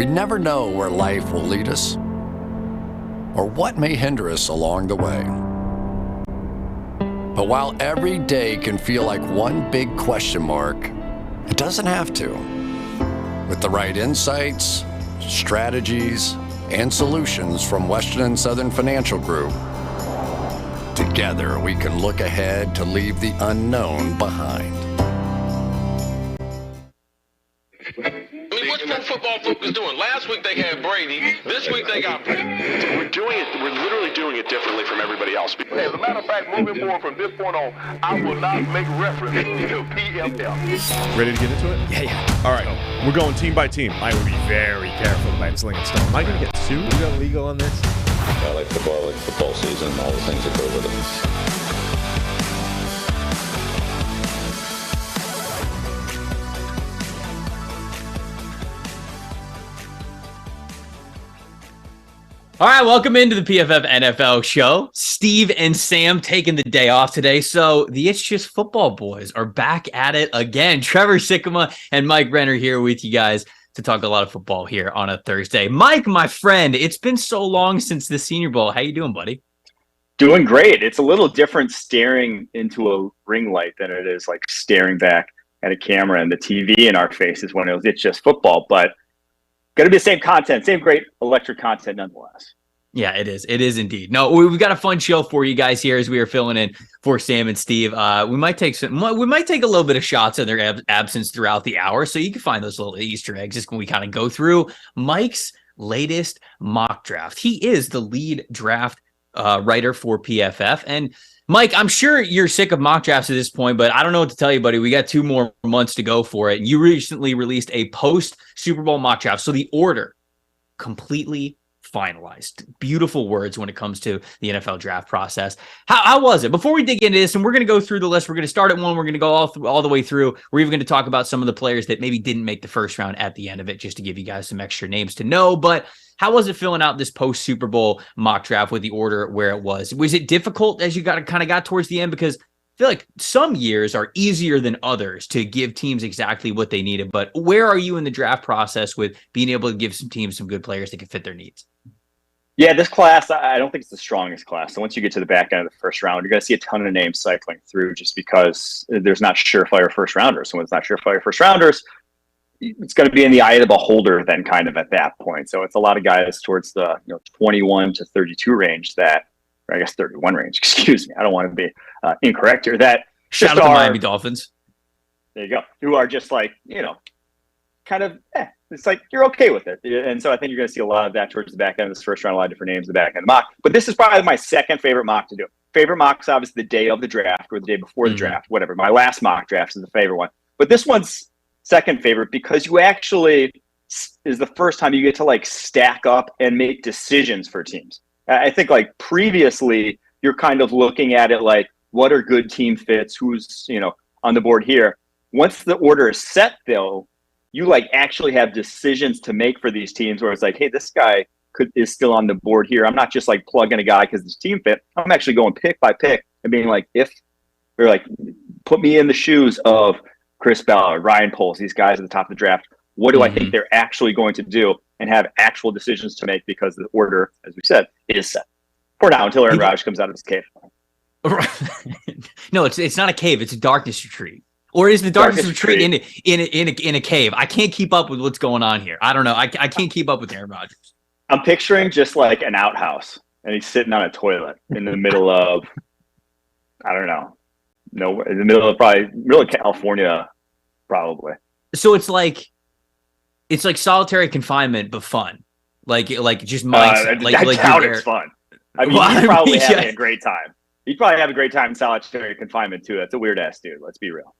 We never know where life will lead us or what may hinder us along the way. But while every day can feel like one big question mark, it doesn't have to. With the right insights, strategies, and solutions from Western and Southern Financial Group, together we can look ahead to leave the unknown behind. What's Pro Football Focus doing? Last week they had Brady. This week they got Brady. We're literally doing it differently from everybody else. As a matter of fact, moving forward from this point on, I will not make reference to PFF. Ready to get into it? Yeah. All right. We're going team by team. I would be very careful about slinging stuff. Am I going to get sued? We got legal on this? I like football season, all the things that go with it. All right, welcome into the PFF NFL show. Steve and Sam taking the day off today, so the It's Just Football boys are back at it again. Trevor, Sikkema, and Mike Renner here with you guys to talk a lot of football here on a Thursday. Mike, my friend, it's been so long since the Senior Bowl. How you doing, buddy? Doing great. It's a little different staring into a ring light than it is like staring back at a camera and the TV in our faces when it's just football, but going to be the same content, same great electric content nonetheless. Yeah, it is. It is indeed. No, we've got a fun show for you guys here as we are filling in for Sam and Steve. We might take a little bit of shots of their absence throughout the hour, so you can find those little Easter eggs just when we kind of go through Mike's latest mock draft. He is the lead draft writer for PFF, and Mike, I'm sure you're sick of mock drafts at this point, but I don't know what to tell you, buddy. We got 2 more months to go for it. You recently released a post-Super Bowl mock draft, so the order completely finalized. Beautiful words when it comes to the NFL draft process. How was it? Before we dig into this, and we're going to go through the list, we're going to start at 1, we're going to go all the way through. We're even going to talk about some of the players that maybe didn't make the first round at the end of it, just to give you guys some extra names to know. But how was it filling out this post-Super Bowl mock draft with the order where it was? Was it difficult as you got towards the end? Because I feel like some years are easier than others to give teams exactly what they needed. But where are you in the draft process with being able to give some teams some good players that can fit their needs? Yeah, this class, I don't think it's the strongest class. So once you get to the back end of the first round, you're going to see a ton of names cycling through just because there's not surefire first rounders. So when it's not surefire first rounders, it's going to be in the eye of the beholder then kind of at that point. So it's a lot of guys towards the 21 to 32 range or I guess 31 range, excuse me. I don't want to be incorrect here. That shout out to Miami Dolphins. There you go. Who are just like, kind of, it's like you're okay with it. And so I think you're going to see a lot of that towards the back end of this first round, a lot of different names in the back end of the mock. But this is probably my second favorite mock to do. Favorite mock is obviously the day of the draft or the day before the draft, whatever. My last mock draft is the favorite one. But this one's second favorite because you actually is the first time you get to like stack up and make decisions for teams. I think like previously you're kind of looking at it like what are good team fits, who's on the board here. Once the order is set though, you like actually have decisions to make for these teams where it's like, hey, this guy is still on the board here. I'm not just like plugging a guy because this team fit. I'm actually going pick by pick and being like, if they're like, put me in the shoes of Chris Ballard, Ryan Poles, these guys at the top of the draft. What do I think they're actually going to do and have actual decisions to make because the order, as we said, is set. For now, until Aaron Rodgers comes out of his cave. No, it's not a cave. It's a darkness retreat. Or is the darkness retreat in a cave? I can't keep up with what's going on here. I don't know. I can't keep up with Aaron Rodgers. I'm picturing just like an outhouse, and he's sitting on a toilet in the middle of, I don't know, nowhere, in the middle of California, probably. So it's like solitary confinement, but fun. Like just mindset. I doubt it's fun. I mean, he's probably having a great time. He'd probably have a great time in solitary confinement too. That's a weird ass dude. Let's be real.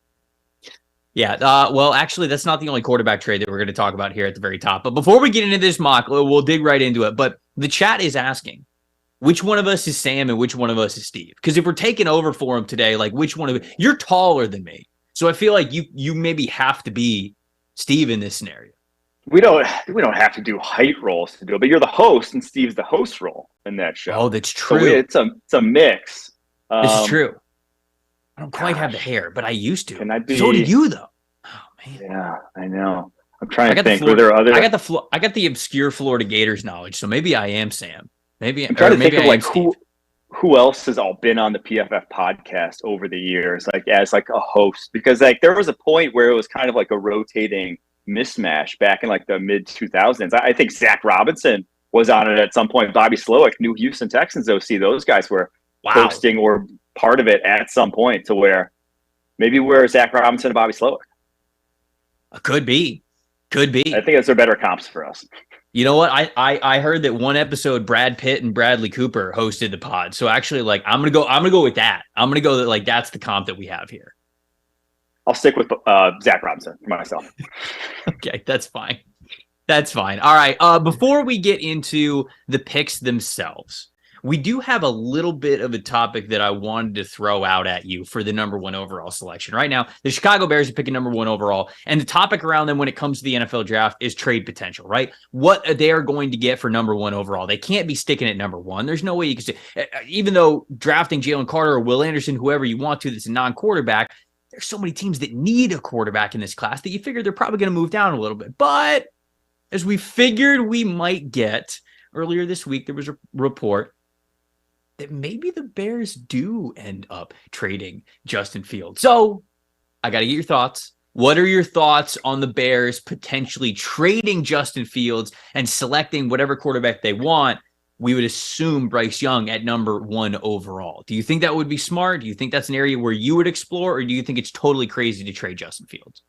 Yeah. Well, actually, that's not the only quarterback trade that we're going to talk about here at the very top. But before we get into this mock, we'll dig right into it. But the chat is asking, which one of us is Sam and which one of us is Steve? Because if we're taking over for him today, like which one of you're taller than me, so I feel like you maybe have to be Steve in this scenario. We don't have to do height roles to do it, but you're the host and Steve's the host role in that show. Oh, that's true. So it's a mix. This is true. I don't quite have the hair, but I used to. Can I be... So did you, though. Oh man. Yeah, I know. I'm trying to think. Were there other? I got the obscure Florida Gators knowledge, so maybe I am Sam. Maybe I'm trying to think of like Steve. who else has all been on the PFF podcast over the years, like as like a host, because like there was a point where it was kind of like a rotating mismatch back in like the mid 2000s. I think Zach Robinson was on it at some point. Bobby Slowick, new Houston Texans OC. Those guys were hosting or part of it at some point, to where maybe we're Zach Robinson and Bobby Slowick. Could be. I think those are better comps for us. You know what? I heard that one episode Brad Pitt and Bradley Cooper hosted the pod. So actually, like I'm gonna go with that. I'm gonna go that like that's the comp that we have here. I'll stick with Zach Robinson for myself. Okay, that's fine. All right. Before we get into the picks themselves, we do have a little bit of a topic that I wanted to throw out at you for the number 1 overall selection. Right now, the Chicago Bears are picking number 1 overall, and the topic around them when it comes to the NFL draft is trade potential, right? What they are going to get for number 1 overall. They can't be sticking at number 1. There's no way you can say, even though drafting Jalen Carter or Will Anderson, whoever you want to, that's a non-quarterback, there's so many teams that need a quarterback in this class that you figure they're probably going to move down a little bit. But as we figured we might get earlier this week, there was a report that maybe the Bears do end up trading Justin Fields. So I got to get your thoughts. What are your thoughts on the Bears potentially trading Justin Fields and selecting whatever quarterback they want? We would assume Bryce Young at number 1 overall. Do you think that would be smart? Do you think that's an area where you would explore, or do you think it's totally crazy to trade Justin Fields?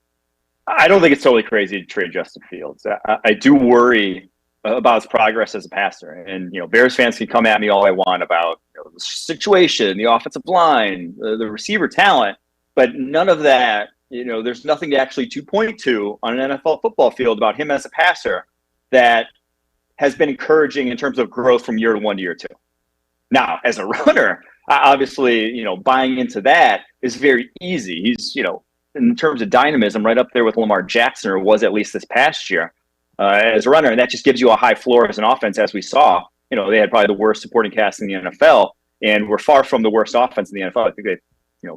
I don't think it's totally crazy to trade Justin Fields. I do worry about his progress as a passer. And, Bears fans can come at me all they want about the situation, the offensive line, the receiver talent, but none of that, there's nothing actually to point to on an NFL football field about him as a passer that has been encouraging in terms of growth from year 1 to year 2. Now, as a runner, obviously, buying into that is very easy. He's, in terms of dynamism, right up there with Lamar Jackson, or was at least this past year. As a runner, and that just gives you a high floor as an offense, as we saw. They had probably the worst supporting cast in the NFL, and we're far from the worst offense in the NFL. I think they,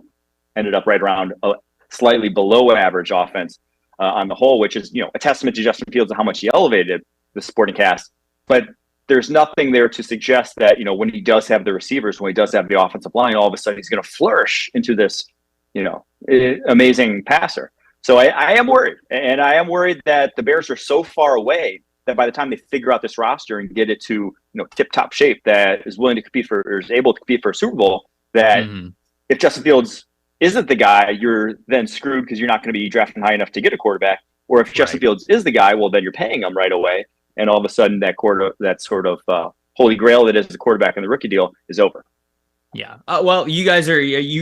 ended up right around a slightly below average offense on the whole, which is, a testament to Justin Fields and how much he elevated the supporting cast. But there's nothing there to suggest that, when he does have the receivers, when he does have the offensive line, all of a sudden he's going to flourish into this, amazing passer. So I am worried, and I am worried that the Bears are so far away that by the time they figure out this roster and get it to tip-top shape, that is willing to compete for, or is able to compete for a Super Bowl, that if Justin Fields isn't the guy, you're then screwed because you're not going to be drafting high enough to get a quarterback. Or if Justin Fields is the guy, well, then you're paying him right away, and all of a sudden that sort of holy grail that is the quarterback in the rookie deal is over. Yeah. Well, you guys are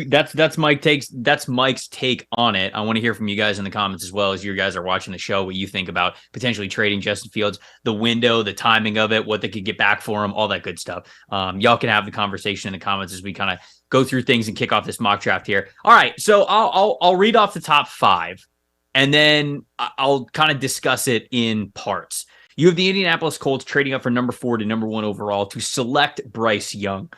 that's Mike's take on it. I want to hear from you guys in the comments as well, as you guys are watching the show, what you think about potentially trading Justin Fields, the window, the timing of it, what they could get back for him, all that good stuff. Y'all can have the conversation in the comments as we kind of go through things and kick off this mock draft here. All right. So I'll read off the top 5, and then I'll kind of discuss it in parts. You have the Indianapolis Colts trading up from number 4 to number 1 overall to select Bryce Young.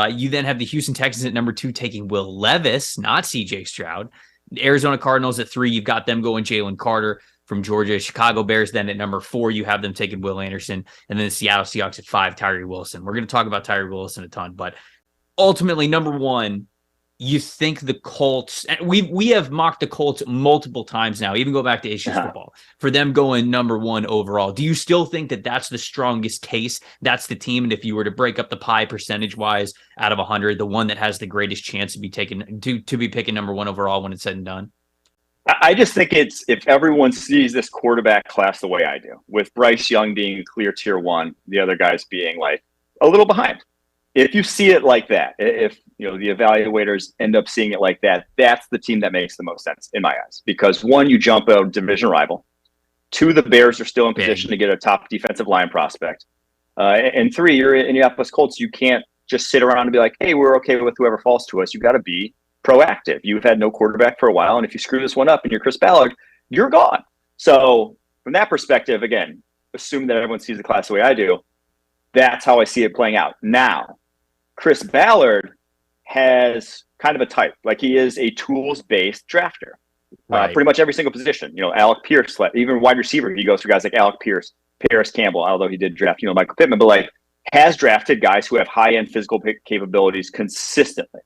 You then have the Houston Texans at number 2 taking Will Levis, not CJ Stroud. The Arizona Cardinals at 3, you've got them going Jalen Carter from Georgia. Chicago Bears then at number 4, you have them taking Will Anderson. And then the Seattle Seahawks at 5, Tyree Wilson. We're going to talk about Tyree Wilson a ton, but ultimately number 1, you think the Colts, and we have mocked the Colts multiple times now, even go back to Issues Football, for them going number 1 overall. Do you still think that that's the strongest case? That's the team, and if you were to break up the pie percentage-wise out of 100, the one that has the greatest chance to be taken to be picking number 1 overall when it's said and done? I just think it's, if everyone sees this quarterback class the way I do, with Bryce Young being clear tier 1, the other guys being like a little behind. If you see it like that, if the evaluators end up seeing it like that, that's the team that makes the most sense in my eyes. Because 1, you jump a division rival. 2, the Bears are still in position to get a top defensive line prospect. And 3, you're in Indianapolis Colts. You can't just sit around and be like, hey, we're okay with whoever falls to us. You got to be proactive. You've had no quarterback for a while, and if you screw this one up and you're Chris Ballard, you're gone. So from that perspective, again, assume that everyone sees the class the way I do. That's how I see it playing out. Now, Chris Ballard has kind of a type. Like, he is a tools-based drafter. Right. Pretty much every single position. Alec Pierce, even wide receiver, he goes through guys like Alec Pierce, Paris Campbell, although he did draft, Michael Pittman, but has drafted guys who have high-end physical capabilities consistently.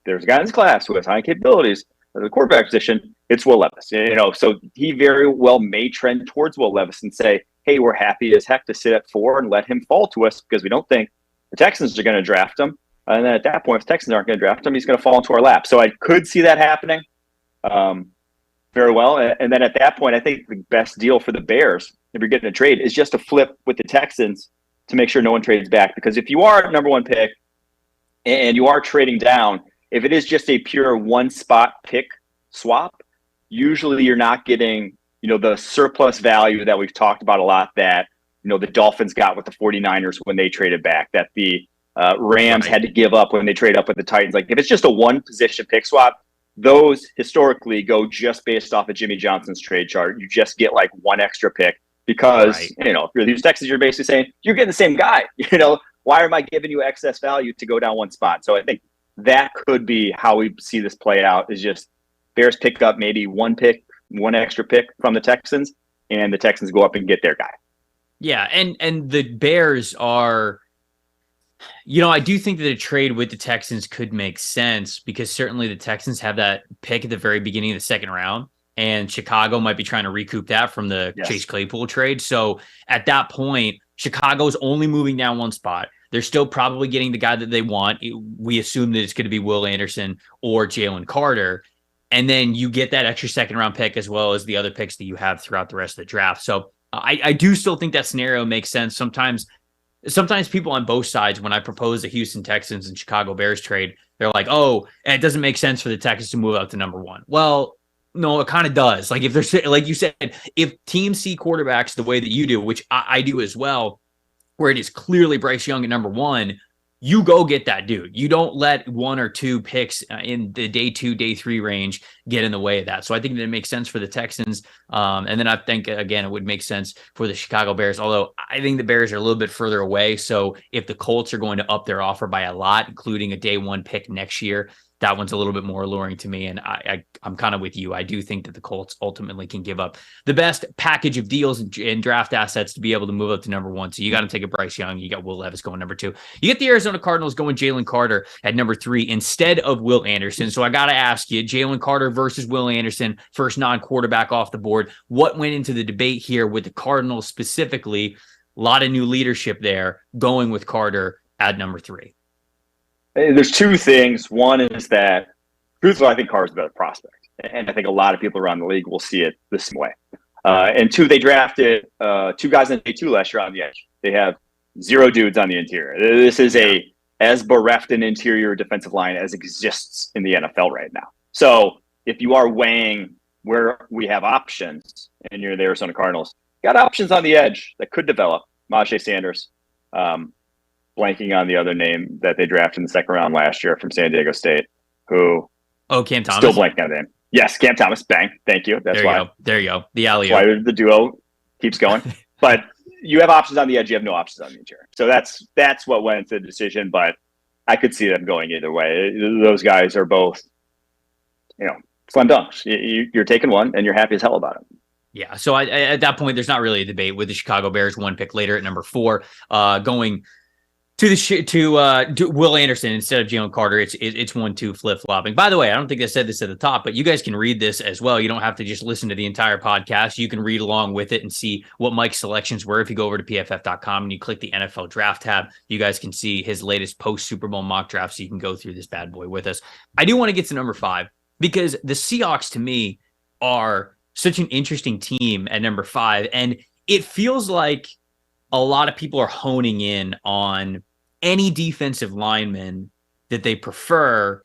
There's a guy in this class who has high capabilities at the quarterback position. It's Will Levis. So he very well may trend towards Will Levis and say, hey, we're happy as heck to sit at 4 and let him fall to us because we don't think the Texans are going to draft him. And then at that point, if the Texans aren't going to draft him, he's going to fall into our lap. So I could see that happening very well. And then at that point, I think the best deal for the Bears, if you're getting a trade, is just to flip with the Texans to make sure no one trades back. Because if you are number 1 pick and you are trading down, if it is just a pure one-spot pick swap, usually you're not getting, the surplus value that we've talked about a lot that, the Dolphins got with the 49ers when they traded back, that the Rams had to give up when they trade up with the Titans. If it's just a one-position pick swap, those historically go just based off of Jimmy Johnson's trade chart. You just get one extra pick because, if you're the Texans, you're basically saying, you're getting the same guy. Why am I giving you excess value to go down one spot? So I think that could be how we see this play out, is just Bears pick up maybe one extra pick from the Texans, and the Texans go up and get their guy. Yeah, and the Bears are, I do think that a trade with the Texans could make sense because certainly the Texans have that pick at the very beginning of the second round, and Chicago might be trying to recoup that from the Chase Claypool trade. So at that point, Chicago's only moving down one spot. They're still probably getting the guy that they want. We assume that it's going to be Will Anderson or Jalen Carter. And then you get that extra second round pick as well as the other picks that you have throughout the rest of the draft. So I do still think that scenario makes sense. Sometimes people on both sides, when I propose the Houston Texans and Chicago Bears trade, they're like, oh, it doesn't make sense for the Texans to move out to number 1. Well, no, it kind of does. If there's, like you said, if teams see quarterbacks the way that you do, which I do as well, where it is clearly Bryce Young at number 1, you go get that dude. You don't let 1 or 2 picks in the day 2, day 3 range get in the way of that. So I think that it makes sense for the Texans. And then I think, again, it would make sense for the Chicago Bears, although I think the Bears are a little bit further away. So if the Colts are going to up their offer by a lot, including a day 1 pick next year, that one's a little bit more alluring to me. And I'm kind of with you. I do think that the Colts ultimately can give up the best package of deals and draft assets to be able to move up to number 1. So you got to take a Bryce Young. You got Will Levis going number 2. You get the Arizona Cardinals going Jalen Carter at number 3 instead of Will Anderson. So I got to ask you, Jalen Carter versus Will Anderson, first non-quarterback off the board. What went into the debate here with the Cardinals specifically? A lot of new leadership there going with Carter at number 3. There's 2 things. One is that, truthfully, I think Carter's a better prospect. And I think a lot of people around the league will see it the same way. And 2, they drafted 2 guys on day 2 last year on the edge. They have 0 dudes on the interior. This is as bereft an interior defensive line as exists in the NFL right now. So if you are weighing where we have options and you're the Arizona Cardinals, got options on the edge that could develop. Najee Sanders, blanking on the other name that they drafted in the second round last year from San Diego State, who Cam Thomas. Still blanking on the name. Yes, Cam Thomas. Bang. Thank you. That's why. There you go. The alley. Why the duo keeps going. But you have options on the edge. You have no options on the interior. So that's what went into the decision. But I could see them going either way. Those guys are both, slam dunks. You're taking one, and you're happy as hell about it. Yeah. So at that point, there's not really a debate with the Chicago Bears 1 pick later at number 4, going to Will Anderson instead of Jalen Carter. It's 1-2 flip-flopping. By the way, I don't think I said this at the top, but you guys can read this as well. You don't have to just listen to the entire podcast. You can read along with it and see what Mike's selections were. If you go over to PFF.com and you click the NFL draft tab, you guys can see his latest post-Super Bowl mock draft, so you can go through this bad boy with us. I do want to get to number 5 because the Seahawks, to me, are such an interesting team at number 5, and it feels like a lot of people are honing in on any defensive lineman that they prefer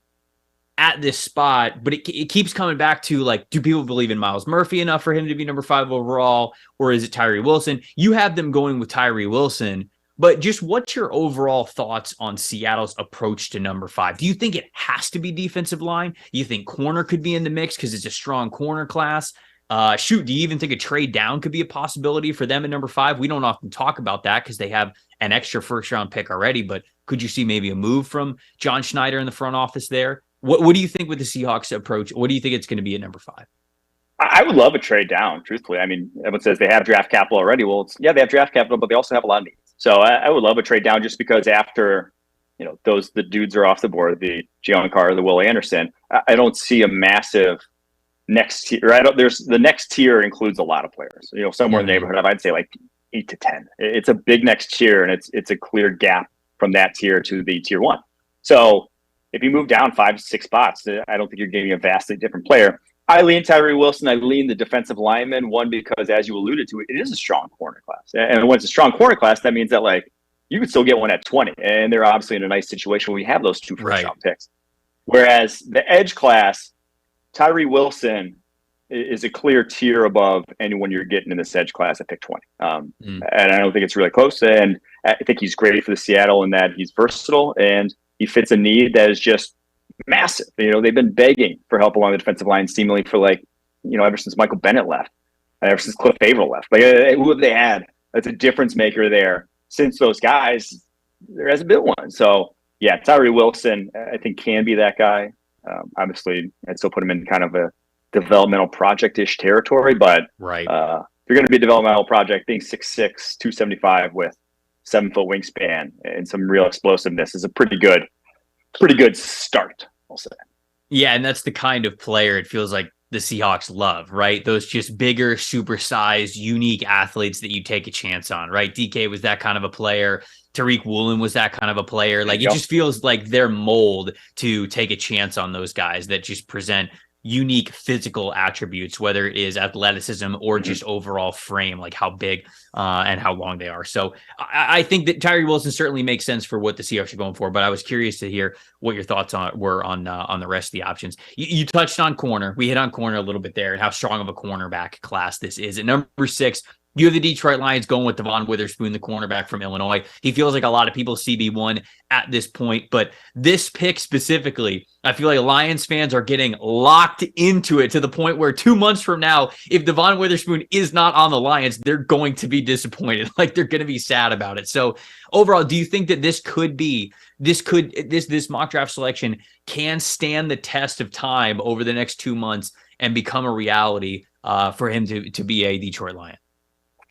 at this spot, but it keeps coming back to, do people believe in Myles Murphy enough for him to be number 5 overall, or is it Tyree Wilson? You have them going with Tyree Wilson, but just what's your overall thoughts on Seattle's approach to number 5? Do you think it has to be defensive line? You think corner could be in the mix because it's a strong corner class? Do you even think a trade down could be a possibility for them at number 5? We don't often talk about that because they have an extra first-round pick already, but could you see maybe a move from John Schneider in the front office there? What do you think with the Seahawks approach? What do you think it's going to be at number 5? I would love a trade down, truthfully. I mean, everyone says they have draft capital already. Well, they have draft capital, but they also have a lot of needs. So I would love a trade down just because after, the dudes are off the board, the Jalen Carter, the Will Anderson, I don't see a massive next tier. There's the next tier includes a lot of players, somewhere in the neighborhood of, I'd say like 8 to 10. It's a big next tier, and it's a clear gap from that tier to the tier 1. So if you move down 5 to 6 spots, I don't think you're getting a vastly different player. I lean Tyree Wilson. I lean the defensive lineman, one, because as you alluded to, it is a strong corner class. And when it's a strong corner class, that means that you could still get one at 20. And they're obviously in a nice situation where we have those 2 first-round picks. Whereas the edge class, Tyree Wilson is a clear tier above anyone you're getting in this edge class at pick 20. And I don't think it's really close. And I think he's great for the Seattle in that he's versatile and he fits a need that is just massive. They've been begging for help along the defensive line seemingly for ever since Michael Bennett left, and ever since Cliff Averill left. Who have they had that's a difference maker there? Since those guys, there hasn't been one. So yeah, Tyree Wilson, I think, can be that guy. Obviously, I'd still put him in kind of a developmental project-ish territory, but if you're going to be a developmental project, being 6'6", 275 with 7-foot wingspan and some real explosiveness is a pretty good start, I'll say. Yeah, and that's the kind of player it feels like the Seahawks love, right? Those just bigger, supersized, unique athletes that you take a chance on, right? DK was that kind of a player. Tariq Woolen was that kind of a player. It just feels like their mold to take a chance on those guys that just present unique physical attributes, whether it is athleticism or just overall frame, like how big and how long they are. So I think that Tyree Wilson certainly makes sense for what the Seahawks are going for, but I was curious to hear what your thoughts were on the rest of the options. You touched on corner. We hit on corner a little bit there and how strong of a cornerback class this is. At number 6, you have the Detroit Lions going with Devon Witherspoon, the cornerback from Illinois. He feels like a lot of people CB1 at this point, but this pick specifically, I feel like Lions fans are getting locked into it to the point where 2 months from now, if Devon Witherspoon is not on the Lions, they're going to be disappointed. They're going to be sad about it. So overall, do you think that this mock draft selection can stand the test of time over the next 2 months and become a reality for him to be a Detroit Lion?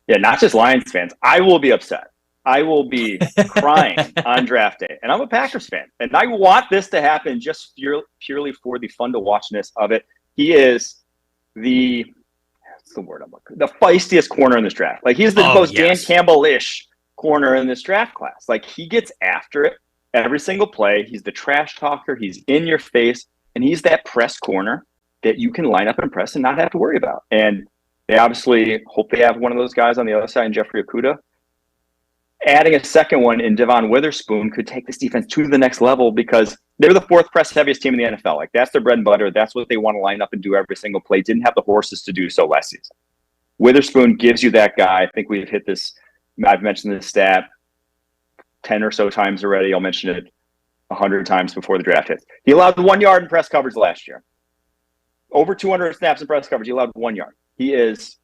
Yeah, not just Lions fans. I will be upset. I will be crying on draft day. And I'm a Packers fan. And I want this to happen just purely for the fun to watchness of it. He is the feistiest corner in this draft. He's the most Dan Campbell-ish corner in this draft class. He gets after it every single play. He's the trash talker. He's in your face. And he's that press corner that you can line up and press and not have to worry about. And they obviously hope they have one of those guys on the other side in Jeffrey Okudah. Adding a second one in Devon Witherspoon could take this defense to the next level because they're the 4th press heaviest team in the NFL. That's their bread and butter. That's what they want to line up and do every single play. Didn't have the horses to do so last season. Witherspoon gives you that guy. I think we've hit this. I've mentioned this stat 10 or so times already. I'll mention it 100 times before the draft hits. He allowed 1 yard in press coverage last year. Over 200 snaps in press coverage. He allowed 1 yard. He is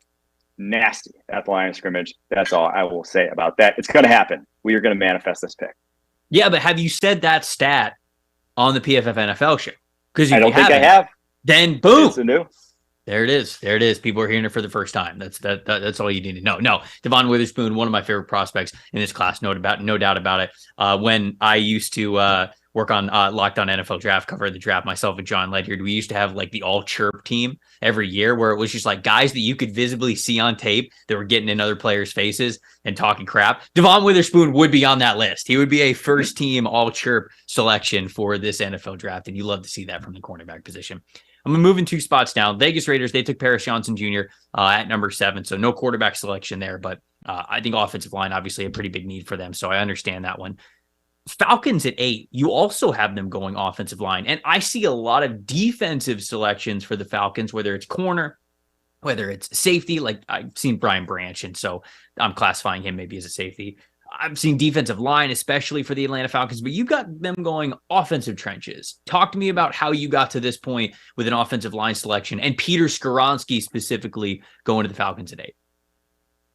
nasty at the line of scrimmage. That's all I will say about that. It's going to happen. We are going to manifest this pick. Yeah, but have you said that stat on the PFF NFL show? Because I don't think I have. Then boom. It's new. There it is. There it is. People are hearing it for the first time. That's all you need to know. No, Devon Witherspoon, one of my favorite prospects in this class, no doubt about it. When I used to work on Locked On NFL Draft, cover the draft, myself and John Ledyard, we used to have the all chirp team every year where it was just guys that you could visibly see on tape that were getting in other players' faces and talking crap. Devon Witherspoon would be on that list. He would be a first team all chirp selection for this NFL draft. And you love to see that from the cornerback position. I'm going to move in 2 spots down. Vegas Raiders, they took Paris Johnson Jr. At number 7. So no quarterback selection there, but I think offensive line, obviously a pretty big need for them. So I understand that one. Falcons at 8, you also have them going offensive line. And I see a lot of defensive selections for the Falcons, whether it's corner, whether it's safety. I've seen Brian Branch, and so I'm classifying him maybe as a safety. I've seen defensive line, especially for the Atlanta Falcons, but you've got them going offensive trenches. Talk to me about how you got to this point with an offensive line selection and Peter Skoronski specifically going to the Falcons at 8.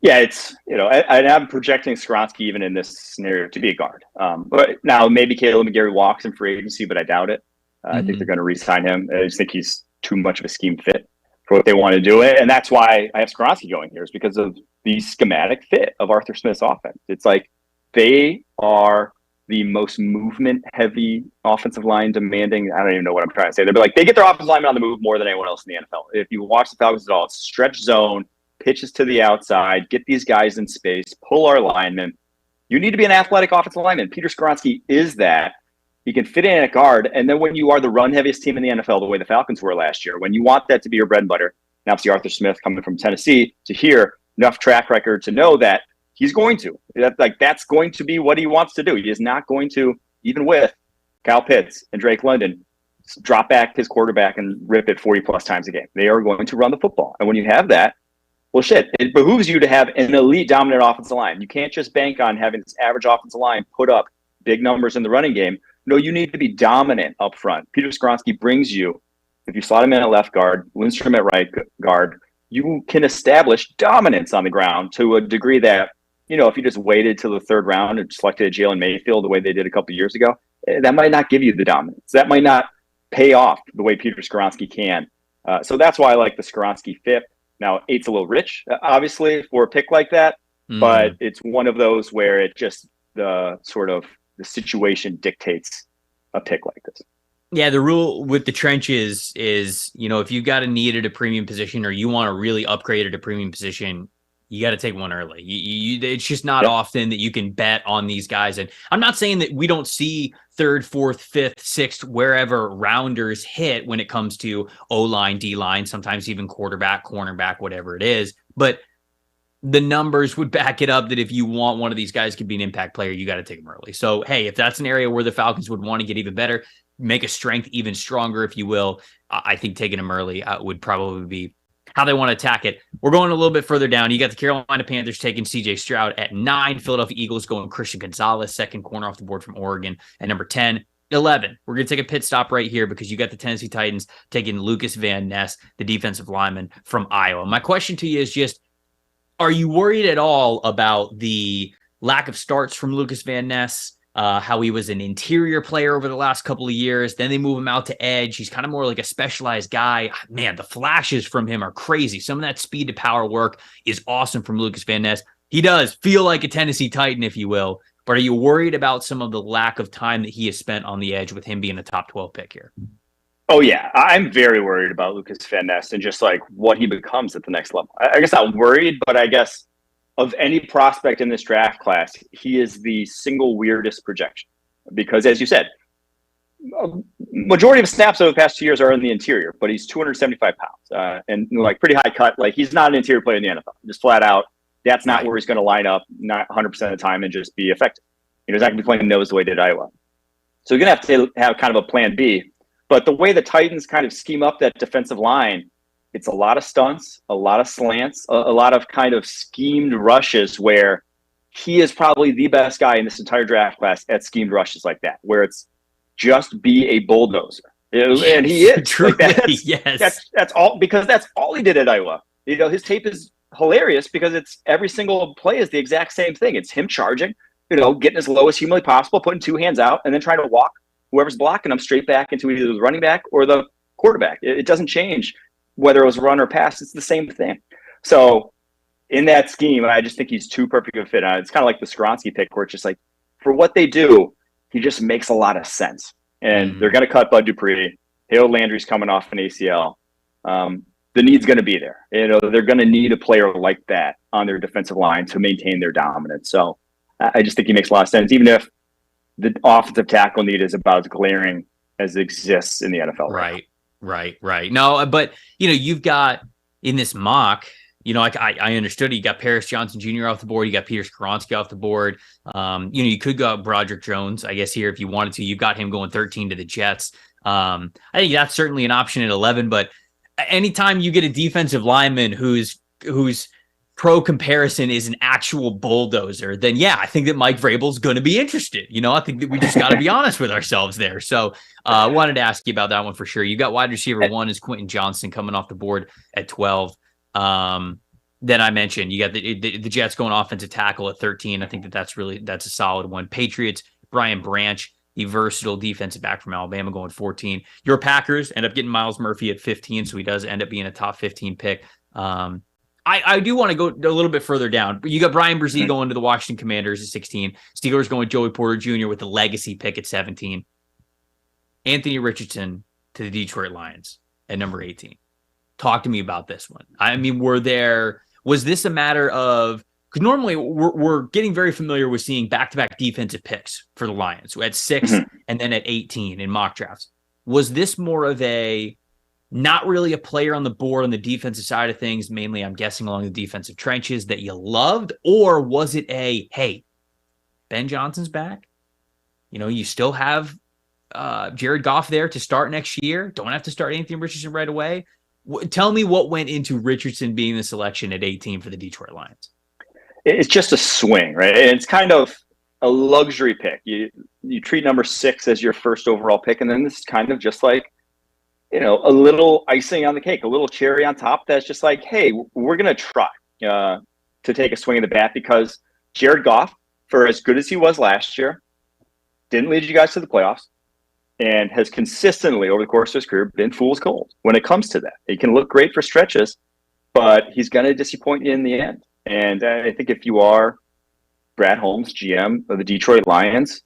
Yeah, it's, I'm projecting Skoronski even in this scenario to be a guard. But now maybe Caleb McGarry walks in free agency, but I doubt it. I think they're going to re-sign him. I just think he's too much of a scheme fit. for what they want to do. And that's why I have Skoronski going here, is because of the schematic fit of Arthur Smith's offense. It's like they are the most movement-heavy offensive line demanding. I don't even know what I'm trying to say. They're like, they get their offensive linemen on the move more than anyone else in the NFL. If you watch the Falcons at all, it's stretch zone, pitches to the outside, get these guys in space, pull our linemen. You need to be an athletic offensive lineman. Peter Skoronski is that. He can fit in at guard. And then when you are the run-heaviest team in the NFL, the way the Falcons were last year, when you want that to be your bread and butter, and obviously Arthur Smith coming from Tennessee to hear enough track record to know that he's going to. That's going to be what he wants to do. He is not going to, even with Kyle Pitts and Drake London, drop back his quarterback and rip it 40-plus times a game. They are going to run the football. And when you have that, well, shit, it behooves you to have an elite dominant offensive line. You can't just bank on having this average offensive line put up big numbers in the running game. No, you need to be dominant up front. Peter Skoronski brings you, if you slot him in at left guard, Lindstrom at right guard, you can establish dominance on the ground to a degree that, if you just waited till the third round and selected Jalen Mayfield the way they did a couple of years ago, that might not give you the dominance. That might not pay off the way Peter Skoronski can. So that's why I like the Skoronski fit. Now, 8's a little rich, obviously, for a pick like that, but it's one of those where it just the situation dictates a pick like this. Yeah, the rule with the trenches is, if you've got a need at a premium position or you want to really upgrade at a premium position, you got to take one early. It's just not often that you can bet on these guys. And I'm not saying that we don't see third, fourth, fifth, sixth, wherever rounders hit when it comes to O-line, D-line, sometimes even quarterback, cornerback, whatever it is. But the numbers would back it up that if you want one of these guys to be an impact player, you got to take them early. So, hey, if that's an area where the Falcons would want to get even better, make a strength even stronger, if you will, I think taking them early would probably be how they want to attack it. We're going a little bit further down. You got the Carolina Panthers taking C.J. Stroud at 9. Philadelphia Eagles going Christian Gonzalez, second corner off the board from Oregon at number 10. 11. We're going to take a pit stop right here because you got the Tennessee Titans taking Lucas Van Ness, the defensive lineman from Iowa. My question to you is just, are you worried at all about the lack of starts from Lucas Van Ness? How he was an interior player over the last couple of years. Then they move him out to edge. He's kind of more like a specialized guy. Man, the flashes from him are crazy. Some of that speed to power work is awesome from Lucas Van Ness. He does feel like a Tennessee Titan, if you will. But are you worried about some of the lack of time that he has spent on the edge with him being a top 12 pick here? Oh, yeah. I'm very worried about Lucas Van Ness and just like what he becomes at the next level. I guess not worried, but I guess of any prospect in this draft class, he is the single weirdest projection because, as you said, majority of snaps over the past 2 years are in the interior, but he's 275 pounds and like pretty high cut. Like he's not an interior player in the NFL, just flat out. That's not where he's going to line up, not 100% of the time and just be effective. He's not going to be playing nose the way he did Iowa. So you're going to have kind of a plan B. But the way the Titans kind of scheme up that defensive line, it's a lot of stunts, a lot of slants, a lot of kind of schemed rushes where he is probably the best guy in this entire draft class at schemed rushes like that, where it's just be a bulldozer. And he is. Truly, yes. That's all, because that's all he did at Iowa. His tape is hilarious because it's every single play is the exact same thing. It's him charging, getting as low as humanly possible, putting two hands out, and then trying to walk whoever's blocking him straight back into either the running back or the quarterback. It doesn't change whether it was run or pass. It's the same thing. So in that scheme, I just think he's too perfect of a fit. It's kind of like the Skoronski pick where it's just like, for what they do, he just makes a lot of sense. And they're going to cut Bud Dupree. Harold Landry's coming off an ACL. The need's going to be there. They're going to need a player like that on their defensive line to maintain their dominance. So I just think he makes a lot of sense, even if the offensive tackle need is about as glaring as it exists in the NFL. Right. No, but you've got in this mock, I understood it. You got Paris Johnson Jr. off the board. You got Peter Skoronski off the board. You could go out Broderick Jones, I guess, here if you wanted to. You've got him going 13 to the Jets. I think that's certainly an option at 11, but anytime you get a defensive lineman whose pro comparison is an actual bulldozer, then I think that Mike Vrabel's going to be interested. I think that we just got to be honest with ourselves there. So wanted to ask you about that one for sure. You got wide receiver 1 is Quentin Johnson coming off the board at 12. Then I mentioned you got the Jets going offensive tackle at 13. I think that's a solid one. Patriots, Brian Branch the versatile defensive back from Alabama, going 14. Your Packers end up getting Myles Murphy at 15, so he does end up being a top 15 pick. I do want to go a little bit further down. You got Brian Brzee going to the Washington Commanders at 16. Steelers going Joey Porter Jr. with the legacy pick at 17. Anthony Richardson to the Detroit Lions at number 18. Talk to me about this one. I mean, was this a matter of, because normally we're getting very familiar with seeing back-to-back defensive picks for the Lions at 6 and then at 18 in mock drafts. Was this more of a not really a player on the board on the defensive side of things, mainly I'm guessing along the defensive trenches, that you loved? Or was it hey, Ben Johnson's back? You still have Jared Goff there to start next year. Don't have to start Anthony Richardson right away. Tell me what went into Richardson being the selection at 18 for the Detroit Lions. It's just a swing, right? And it's kind of a luxury pick. You treat number 6 as your first overall pick, and then this is kind of just like, a little icing on the cake, a little cherry on top. That's just like, hey, we're gonna try to take a swing of the bat, because Jared Goff, for as good as he was last year, didn't lead you guys to the playoffs, and has consistently over the course of his career been fool's gold when it comes to that. He can look great for stretches, but he's going to disappoint you in the end. And I think if you are Brad Holmes, GM of the Detroit Lions,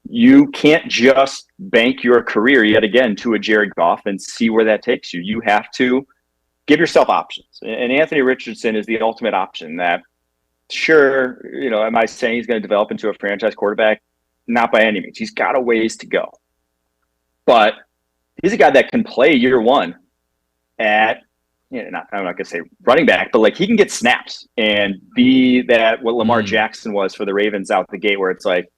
you can't just bank your career yet again to a Jared Goff and see where that takes you. You have to give yourself options. And Anthony Richardson is the ultimate option that, sure, am I saying he's going to develop into a franchise quarterback? Not by any means. He's got a ways to go. But he's a guy that can play year one at, I'm not going to say running back, but like he can get snaps and be that what Lamar Jackson was for the Ravens out the gate, where it's like,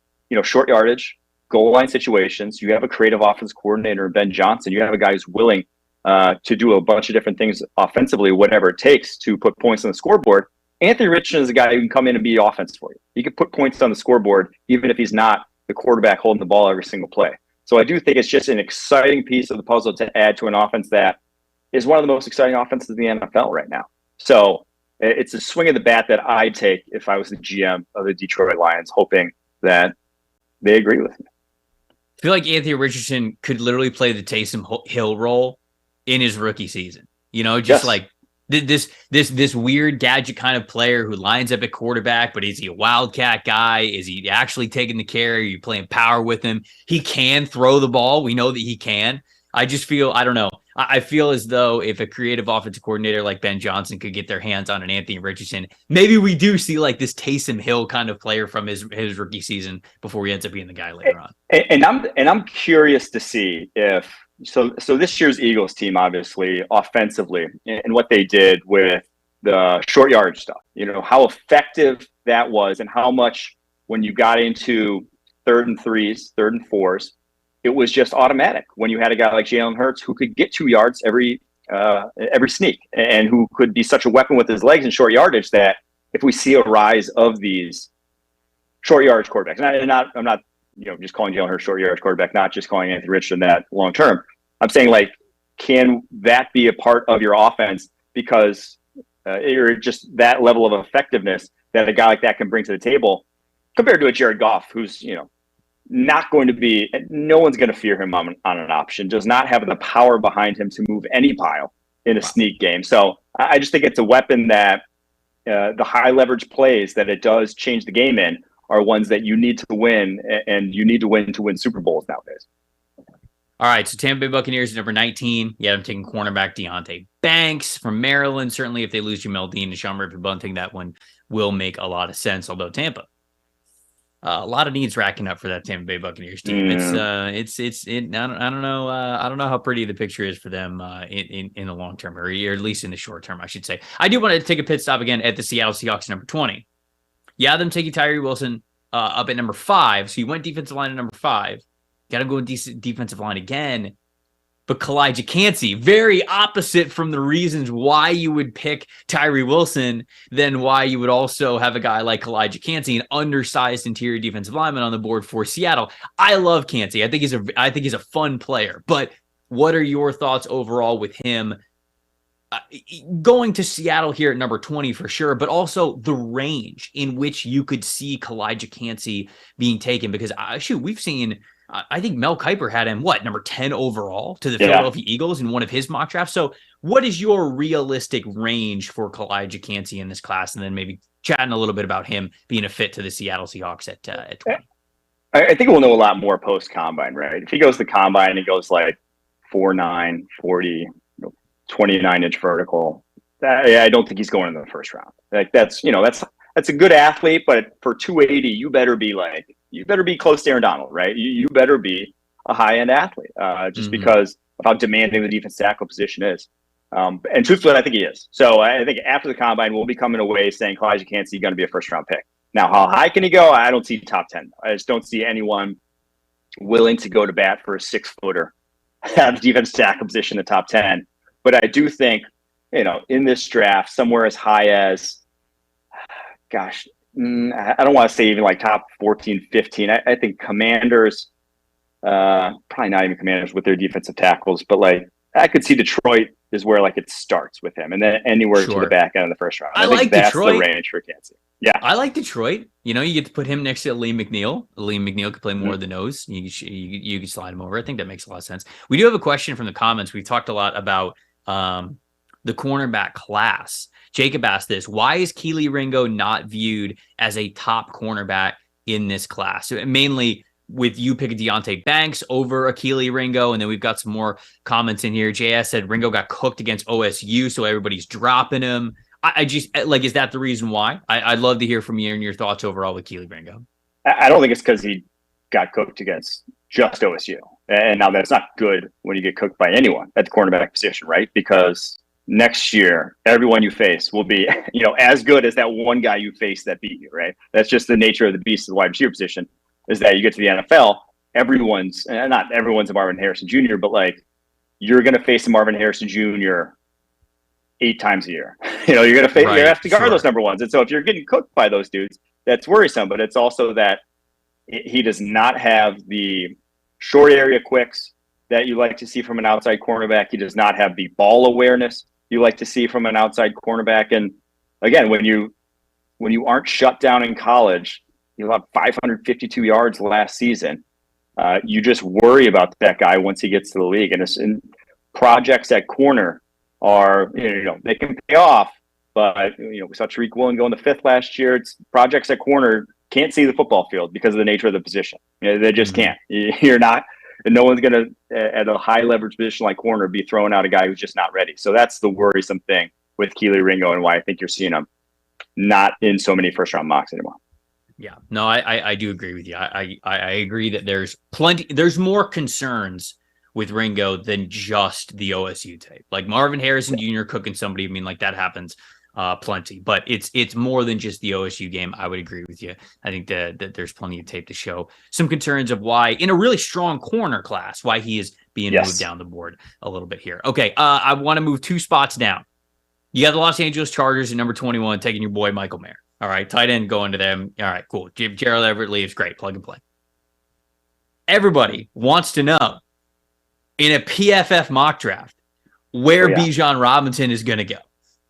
short yardage, goal line situations. You have a creative offense coordinator, Ben Johnson. You have a guy who's willing to do a bunch of different things offensively, whatever it takes to put points on the scoreboard. Anthony Richardson is a guy who can come in and be offense for you. He can put points on the scoreboard, even if he's not the quarterback holding the ball every single play. So I do think it's just an exciting piece of the puzzle to add to an offense that is one of the most exciting offenses in the NFL right now. So it's a swing of the bat that I'd take if I was the GM of the Detroit Lions, hoping that they agree with me. I feel like Anthony Richardson could literally play the Taysom Hill role in his rookie season. Like this weird gadget kind of player who lines up at quarterback, but is he a wildcat guy? Is he actually taking the carry? Are you playing power with him? He can throw the ball. We know that he can. I just feel, I don't know. I feel as though if a creative offensive coordinator like Ben Johnson could get their hands on an Anthony Richardson, maybe we do see like this Taysom Hill kind of player from his rookie season before he ends up being the guy later on. And I'm curious to see if so this year's Eagles team, obviously offensively, and what they did with the short yardage stuff, how effective that was, and how much when you got into 3rd and 3s, 3rd and 4s, it was just automatic when you had a guy like Jalen Hurts who could get 2 yards every sneak, and who could be such a weapon with his legs and short yardage that if we see a rise of these short yardage quarterbacks, and I'm not just calling Jalen Hurts short yardage quarterback, not just calling Anthony Richardson that long term. I'm saying, like, can that be a part of your offense because you're just that level of effectiveness that a guy like that can bring to the table compared to a Jared Goff who's not going to be, no one's going to fear him on an option, does not have the power behind him to move any pile in a sneak game. So I just think it's a weapon that the high leverage plays that it does change the game in are ones that you need to win, and you need to win Super Bowls nowadays. All right, so Tampa Bay Buccaneers number 19. Yeah, I'm taking cornerback Deonte Banks from Maryland. Certainly, if they lose Jamel Dean and Sean Murphy-Bunting, that one will make a lot of sense. Although Tampa, a lot of needs racking up for that Tampa Bay Buccaneers team. I don't know. I don't know how pretty the picture is for them in the long term, or at least in the short term, I should say. I do want to take a pit stop again at the Seattle Seahawks number 20. Yeah, them taking Tyree Wilson up at number 5. So you went defensive line at number 5. Got to go defensive line again. But Kalija Canty, very opposite from the reasons why you would pick Tyree Wilson than why you would also have a guy like Kalija Canty, an undersized interior defensive lineman on the board for Seattle. I love Canty. I think he's a fun player. But what are your thoughts overall with him going to Seattle here at number 20 for sure, but also the range in which you could see Kalija Canty being taken? Because we've seen I think Mel Kiper had him, number 10 overall to the Philadelphia Eagles in one of his mock drafts. So what is your realistic range for Kalija Canty in this class? And then maybe chatting a little bit about him being a fit to the Seattle Seahawks at 20. I think we'll know a lot more post-combine, right? If he goes to the combine and he goes like 4'9", 40, 29-inch vertical, I don't think he's going in the first round. Like that's a good athlete, but for 280, you better be close to Aaron Donald, right? You better be a high-end athlete, just because of how demanding the defense tackle position is. And truthfully, I think he is. So I think after the combine, we'll be coming away saying Kalija Canty going to be a first-round pick. Now, how high can he go? I don't see top 10. I just don't see anyone willing to go to bat for a 6-footer at the defense tackle position in the top 10. But I do think, in this draft, somewhere as high as, I don't want to say even like top 14, 15. I think Commanders, probably not even Commanders with their defensive tackles, but like I could see Detroit is where like it starts with him, and then anywhere to the back end of the first round. I think like that's Detroit. The range for Canty. Yeah, I like Detroit. You get to put him next to Lee McNeil. Lee McNeil could play more of the nose. You can slide him over. I think that makes a lot of sense. We do have a question from the comments. We've talked a lot about the cornerback class. Jacob asked this: why is Kelee Ringo not viewed as a top cornerback in this class? So mainly with you picking Deonte Banks over Kelee Ringo, and then we've got some more comments in here. JS said Ringo got cooked against OSU, so everybody's dropping him. I just like, is that the reason why? I'd love to hear from you and your thoughts overall with Kelee Ringo. I don't think it's because he got cooked against just OSU. And now that's not good when you get cooked by anyone at the cornerback position, right? Because next year, everyone you face will be, as good as that one guy you face that beat you, right? That's just the nature of the beast of the wide receiver position, is that you get to the NFL, not everyone's a Marvin Harrison Jr., but like you're going to face a Marvin Harrison Jr. 8 times a year. You're going to have to guard those number ones. And so if you're getting cooked by those dudes, that's worrisome. But it's also that he does not have the short area quicks that you like to see from an outside cornerback. He does not have the ball awareness you like to see from an outside cornerback. And again, when you aren't shut down in college, you allowed 552 yards last season. You just worry about that guy once he gets to the league. And projects at corner are, they can pay off, but we saw Tyree Wilson go in the 5th last year. It's projects at corner can't see the football field because of the nature of the position. They just can't. You're not, and no one's going to, at a high leverage position like corner, be throwing out a guy who's just not ready. So that's the worrisome thing with Kelee Ringo and why I think you're seeing him not in so many first round mocks anymore. Yeah, no, I do agree with you. I agree that there's more concerns with Ringo than just the OSU tape. Like Marvin Harrison Jr. cooking somebody, like that happens plenty, but it's more than just the OSU game. I would agree with you. I think that there's plenty of tape to show some concerns of why, in a really strong corner class, why he is being moved down the board a little bit here. Okay, I want to move 2 spots down. You got the Los Angeles Chargers at number 21, taking your boy Michael Mayer. All right, tight end going to them. All right, cool. Gerald Everett leaves. Great, plug and play. Everybody wants to know, in a PFF mock draft, where Bijan Robinson is going to go.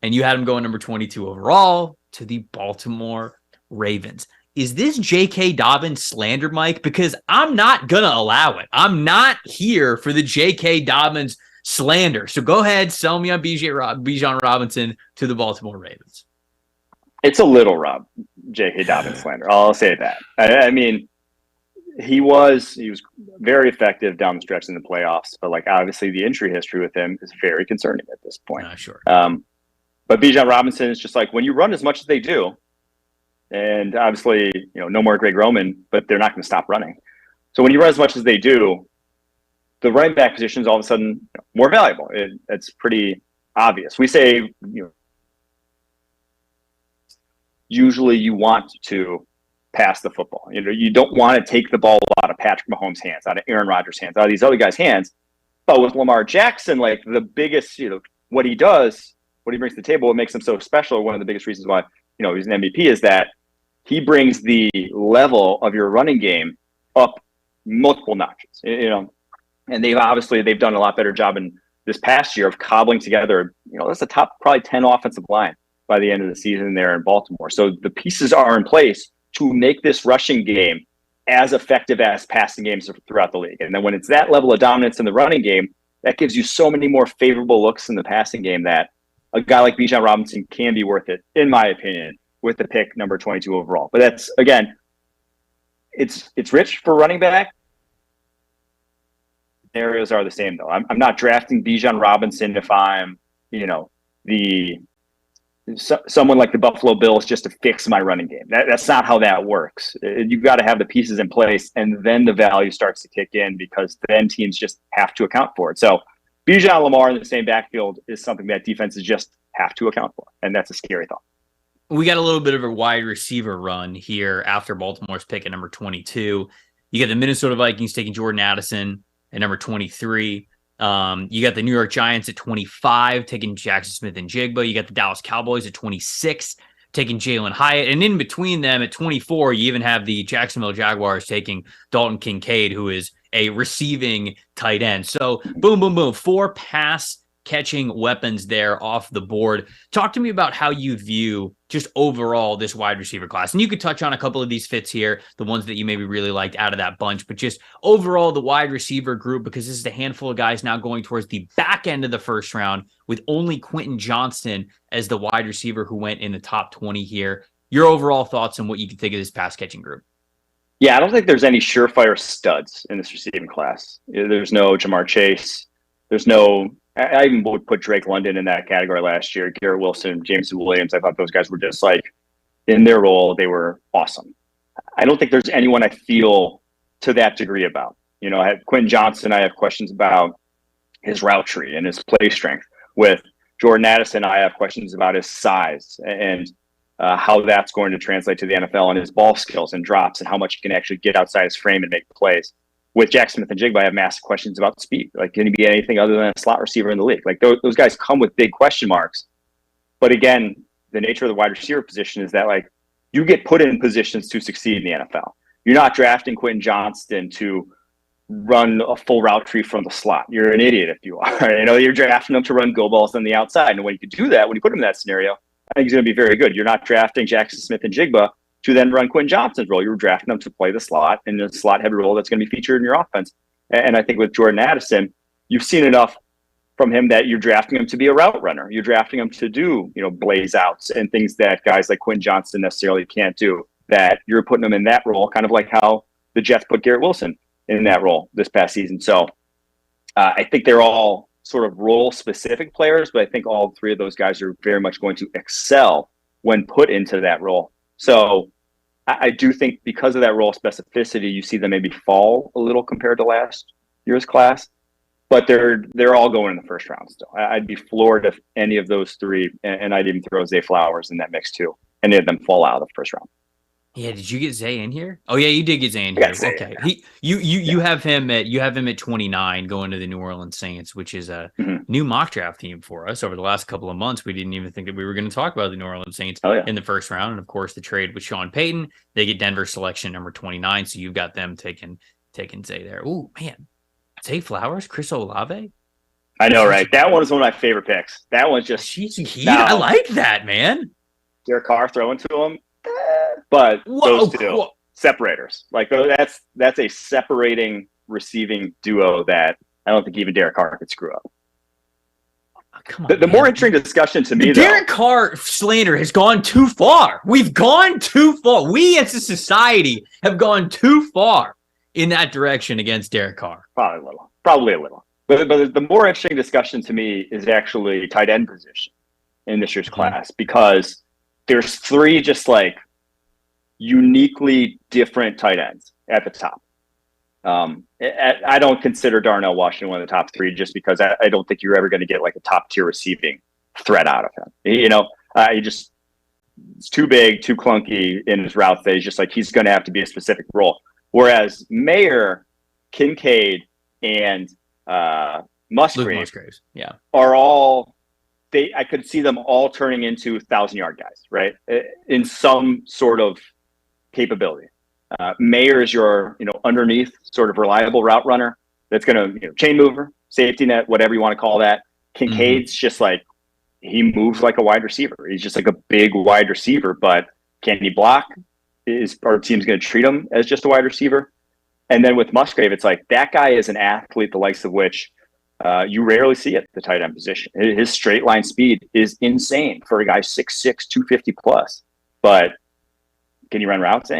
And you had him going number 22 overall to the Baltimore Ravens. Is this J.K. Dobbins slander, Mike? Because I'm not going to allow it. I'm not here for the J.K. Dobbins slander. So go ahead, sell me on Bijan Robinson to the Baltimore Ravens. It's a little J.K. Dobbins slander. I'll say that. I mean, he was very effective down the stretch in the playoffs, but like obviously the injury history with him is very concerning at this point. Sure. But Bijan Robinson is just like, when you run as much as they do, and obviously no more Greg Roman, but they're not going to stop running. So when you run as much as they do, the running back position is all of a sudden more valuable. It's pretty obvious. We say usually you want to pass the football. You don't want to take the ball out of Patrick Mahomes' hands, out of Aaron Rodgers' hands, out of these other guys' hands. But with Lamar Jackson, like the biggest, what he does, what he brings to the table, what makes him so special, one of the biggest reasons why, he's an MVP, is that he brings the level of your running game up multiple notches, and they've done a lot better job in this past year of cobbling together, that's the top probably 10 offensive line by the end of the season there in Baltimore. So the pieces are in place to make this rushing game as effective as passing games throughout the league. And then when it's that level of dominance in the running game, that gives you so many more favorable looks in the passing game that a guy like Bijan Robinson can be worth it, in my opinion, with the pick number 22 overall. But that's, again, it's rich for running back. Scenarios are the same, though. I'm not drafting Bijan Robinson if I'm, someone like the Buffalo Bills just to fix my running game. That's not how that works. You've got to have the pieces in place, and then the value starts to kick in because then teams just have to account for it. So Bijan and Lamar in the same backfield is something that defenses just have to account for, and that's a scary thought. We got a little bit of a wide receiver run here after Baltimore's pick at number 22. You got the Minnesota Vikings taking Jordan Addison at number 23. You got the New York Giants at 25, taking Jackson Smith and Jigba. You got the Dallas Cowboys at 26, taking Jalen Hyatt. And in between them at 24, you even have the Jacksonville Jaguars taking Dalton Kincaid, who is a receiving tight end. So boom, boom, boom. 4 pass catching weapons there off the board. Talk to me about how you view just overall this wide receiver class. And you could touch on a couple of these fits here, the ones that you maybe really liked out of that bunch, but just overall the wide receiver group, because this is a handful of guys now going towards the back end of the first round with only Quentin Johnston as the wide receiver who went in the top 20 here. Your overall thoughts on what you can think of this pass catching group? Yeah, I don't think there's any surefire studs in this receiving class. There's no Jamar Chase. There's no, I even would put Drake London in that category last year. Garrett Wilson, Jameson Williams. I thought those guys were just like, in their role, they were awesome. I don't think there's anyone I feel to that degree about. I have Quentin Johnston. I have questions about his route tree and his play strength. With Jordan Addison, I have questions about his size and how that's going to translate to the NFL and his ball skills and drops and how much he can actually get outside his frame and make plays. With Jackson Smith and Jigba, I have massive questions about speed. Like, can he be anything other than a slot receiver in the league? Like, those guys come with big question marks. But again, the nature of the wide receiver position is that, like, you get put in positions to succeed in the NFL. You're not drafting Quentin Johnston to run a full route tree from the slot. You're an idiot if you are. You're drafting him to run go balls on the outside. And when you can do that, when you put him in that scenario, I think he's going to be very good. You're not drafting Jackson Smith and Jigba to then run Quentin Johnston's role. You're drafting them to play the slot in the slot heavy role that's going to be featured in your offense. And I think with Jordan Addison, you've seen enough from him that you're drafting him to be a route runner. You're drafting him to do, blaze outs and things that guys like Quentin Johnston necessarily can't do, that you're putting him in that role, kind of like how the Jets put Garrett Wilson in that role this past season. So I think they're all sort of role specific players, but I think all 3 of those guys are very much going to excel when put into that role. So I do think because of that role specificity, you see them maybe fall a little compared to last year's class, but they're all going in the first round still. I'd be floored if any of those 3, and I'd even throw Zay Flowers in that mix too, any of them fall out of the first round. Yeah, did you get Zay in here? Oh yeah, you did get Zay in here. Okay, you have him at 29 going to the New Orleans Saints, which is a new mock draft team for us. Over the last couple of months, we didn't even think that we were going to talk about the New Orleans Saints in the first round, and of course the trade with Sean Payton, they get Denver selection number 29. So you've got them taking Zay there. Oh man, Zay Flowers, Chris Olave. I know, right? That one is one of my favorite picks. That one's just I like that, man. Derek Carr throwing to him. But those two separators, like that's a separating receiving duo that I don't think even Derek Carr could screw up. Come on, the more interesting discussion to me, Derek Carr slander has gone too far. We've gone too far. We as a society have gone too far in that direction against Derek Carr. Probably a little. But the more interesting discussion to me is actually tight end position in this year's class, because there's 3 just like uniquely different tight ends at the top. I don't consider Darnell Washington one of the top 3 just because I don't think you're ever going to get like a top tier receiving threat out of him. It's too big, too clunky in his routes that he's going to have to be a specific role. Whereas Mayer, Kincaid, and Musgrave are all, I could see them all turning into 1,000-yard guys, right? In some sort of capability. Mayer is your, underneath sort of reliable route runner that's going to, chain mover, safety net, whatever you want to call that. Kincaid's just like, he moves like a wide receiver. He's just like a big wide receiver, but can he block? is our team's going to treat him as just a wide receiver. And then with Musgrave, it's like that guy is an athlete, the likes of which you rarely see at the tight end position. His straight line speed is insane for a guy 6'6", 250 plus. But can you run routes?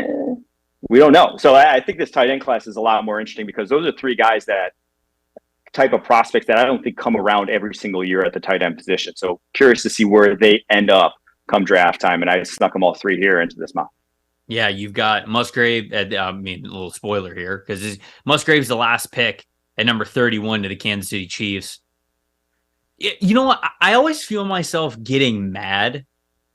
We don't know. So I think this tight end class is a lot more interesting because those are three guys that type of prospects that I don't think come around every single year at the tight end position. So curious to see where they end up come draft time. And I snuck them all three here into this mock. Yeah, you've got Musgrave. I mean, a little spoiler here because Musgrave's the last pick at number 31 to the Kansas City Chiefs. You know what? I always feel myself getting mad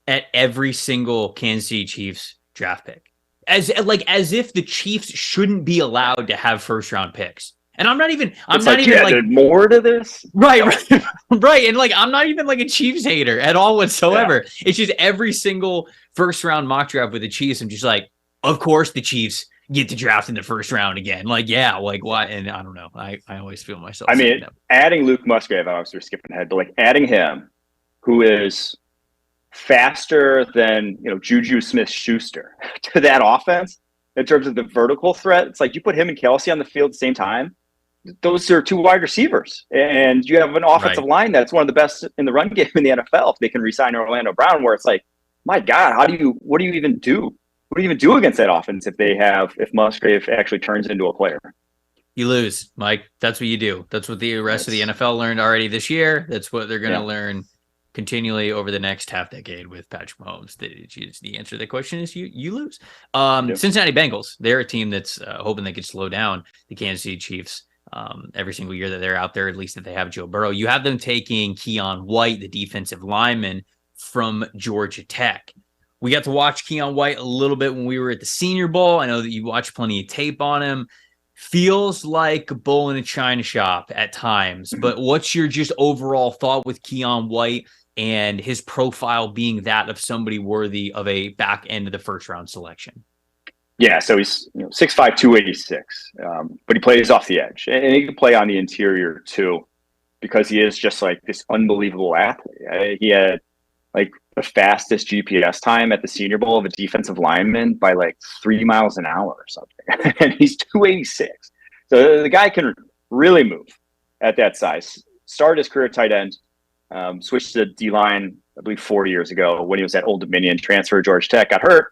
at every single Kansas City Chiefs draft pick, as if the Chiefs shouldn't be allowed to have first round picks. And I'm not even more to this. Right. And I'm not even like a Chiefs hater at all whatsoever. Yeah. It's just every single first round mock draft with the Chiefs. I'm just like, of course the Chiefs get to draft in the first round again. Like, yeah, like why? And I don't know. I always feel myself. I mean, adding Luke Musgrave, obviously we're skipping ahead, but like adding him, who is faster than, Juju Smith-Schuster to that offense in terms of the vertical threat. It's like you put him and Kelsey on the field at the same time. Those are two wide receivers, and you have an offensive line that's one of the best in the run game in the NFL. If they can re-sign Orlando Brown, where it's like, my God, what do you even do? What do you even do against that offense if Musgrave actually turns into a player? You lose, Mike. That's what you do. That's what the rest of the NFL learned already this year. That's what they're going to learn continually over the next half decade with Patrick Mahomes. The answer to the question is you lose. Cincinnati Bengals, they're a team that's hoping they could slow down the Kansas City Chiefs. Every single year that they're out there, at least that they have Joe Burrow. You have them taking Keon White, the defensive lineman from Georgia Tech. We got to watch Keon White a little bit when we were at the Senior Bowl. I know that you watched plenty of tape on him. Feels like a bull in a china shop at times, but what's your just overall thought with Keon White and his profile being that of somebody worthy of a back end of the first round selection? Yeah, so he's 6'5", 286, but he plays off the edge, and he can play on the interior too, because he is just like this unbelievable athlete. He had like the fastest GPS time at the Senior Bowl of a defensive lineman by like 3 miles an hour or something, and he's 286. So the guy can really move at that size. Started his career at tight end, switched to D-line, I believe 4 years ago when he was at Old Dominion, transferred to Georgia Tech, got hurt,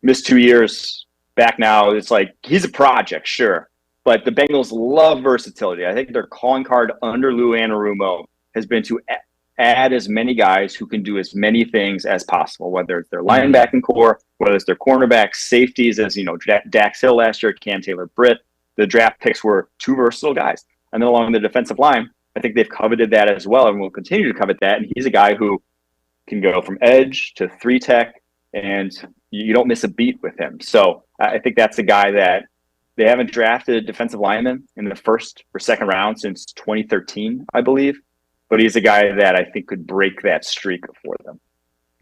missed 2 years. Back now, it's like he's a project, sure, but the Bengals love versatility. I think their calling card under Lou Anarumo has been to add as many guys who can do as many things as possible, whether it's their linebacking core, whether it's their cornerbacks, safeties, as Dax Hill last year, Cam Taylor-Britt. The draft picks were two versatile guys. And then along the defensive line, I think they've coveted that as well and will continue to covet that. And he's a guy who can go from edge to 3-tech, and you don't miss a beat with him. So I think that's a guy that they haven't drafted a defensive lineman in the first or second round since 2013, I believe. But he's a guy that I think could break that streak for them.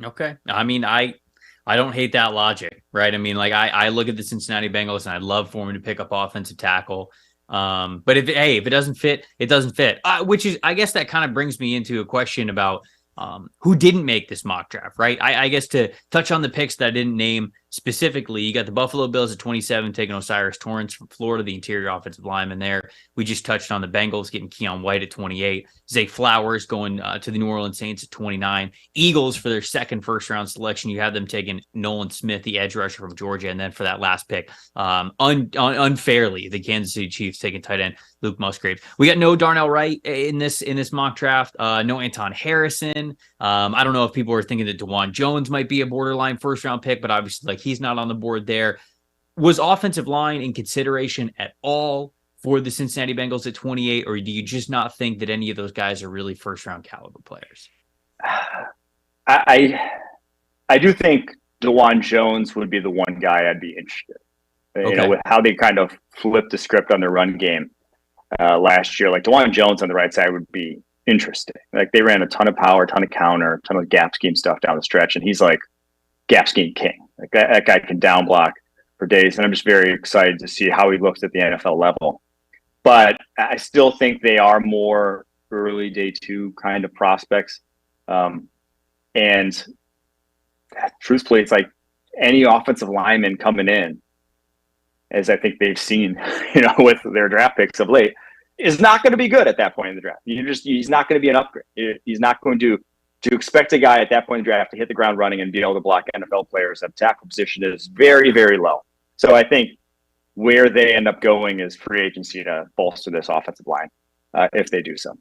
Okay. I mean, I don't hate that logic, right? I mean, like I look at the Cincinnati Bengals and I'd love for him to pick up offensive tackle. But if it doesn't fit, it doesn't fit. Which is, I guess that kind of brings me into a question about who didn't make this mock draft, right? I guess to touch on the picks that I didn't name specifically, you got the Buffalo Bills at 27, taking Osiris Torrance from Florida, the interior offensive lineman there. We just touched on the Bengals getting Keon White at 28. Zay Flowers going to the New Orleans Saints at 29. Eagles for their second first-round selection, you have them taking Nolan Smith, the edge rusher from Georgia. And then for that last pick, unfairly, the Kansas City Chiefs taking tight end Luke Musgrave. We got no Darnell Wright in this mock draft. No Anton Harrison. I don't know if people are thinking that DeJuan Jones might be a borderline first-round pick, but obviously, like, he's not on the board there. Was offensive line in consideration at all for the Cincinnati Bengals at 28, or do you just not think that any of those guys are really first-round caliber players? I do think DeJuan Jones would be the one guy I'd be interested in, with how they kind of flipped the script on their run game last year. Like, DeJuan Jones on the right side would be interesting. Like, they ran a ton of power, ton of counter, ton of gap scheme stuff down the stretch, and he's like gap scheme king. Like, that guy can down block for days, and I'm just very excited to see how he looks at the NFL level. But I still think they are more early day two kind of prospects. And truthfully, it's like any offensive lineman coming in, as I think they've seen, with their draft picks of late, is not going to be good at that point in the draft. He's not going to be an upgrade. He's not going to expect a guy at that point in the draft to hit the ground running and be able to block NFL players at tackle position is very, very low. So I think where they end up going is free agency to bolster this offensive line if they do so.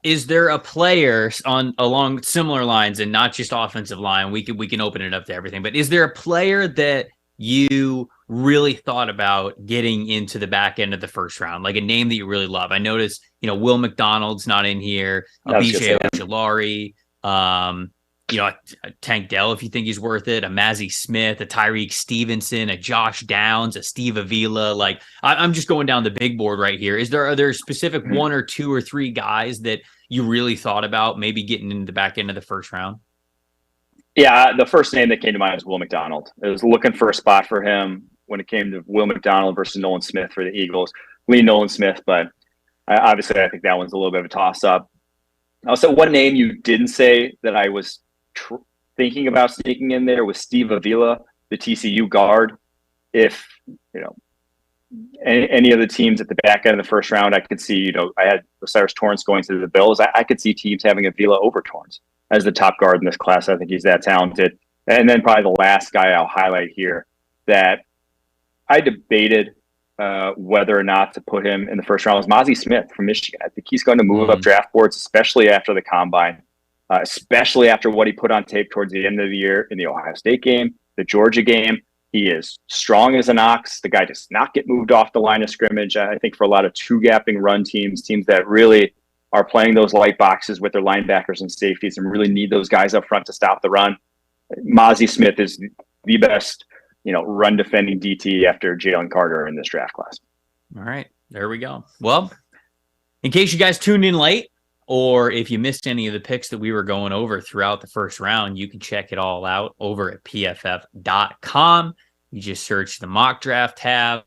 Is there a player along similar lines, and not just offensive line? We can open it up to everything, but is there a player that you really thought about getting into the back end of the first round, like a name that you really love? I noticed, Will McDonald's not in here, BJ Ojulari, Tank Dell, if you think he's worth it, a Mazzie Smith, a Tyreek Stevenson, a Josh Downs, a Steve Avila. Like, I'm just going down the big board right here. Are there specific one or two or three guys that you really thought about maybe getting into the back end of the first round? Yeah, the first name that came to mind is Will McDonald. I was looking for a spot for him when it came to Will McDonald versus Nolan Smith for the Eagles. Lean Nolan Smith, but obviously I think that one's a little bit of a toss-up. Also, one name you didn't say that I was thinking about sneaking in there was Steve Avila, the TCU guard. If, any of the teams at the back end of the first round, I could see, I had Osiris Torrance going to the Bills. I could see teams having Avila over Torrance as the top guard in this class. I think he's that talented. And then probably the last guy I'll highlight here that I debated whether or not to put him in the first round was Mazzie Smith from Michigan. I think he's going to move up draft boards, especially after the combine, especially after what he put on tape towards the end of the year in the Ohio State game, the Georgia game. He is strong as an ox. The guy does not get moved off the line of scrimmage. I think for a lot of two-gapping run teams that really are playing those light boxes with their linebackers and safeties and really need those guys up front to stop the run, Mazzie Smith is the best, run defending DT after Jalen Carter in this draft class. All right, there we go. Well, in case you guys tuned in late, or if you missed any of the picks that we were going over throughout the first round, you can check it all out over at pff.com. You just search the mock draft tab.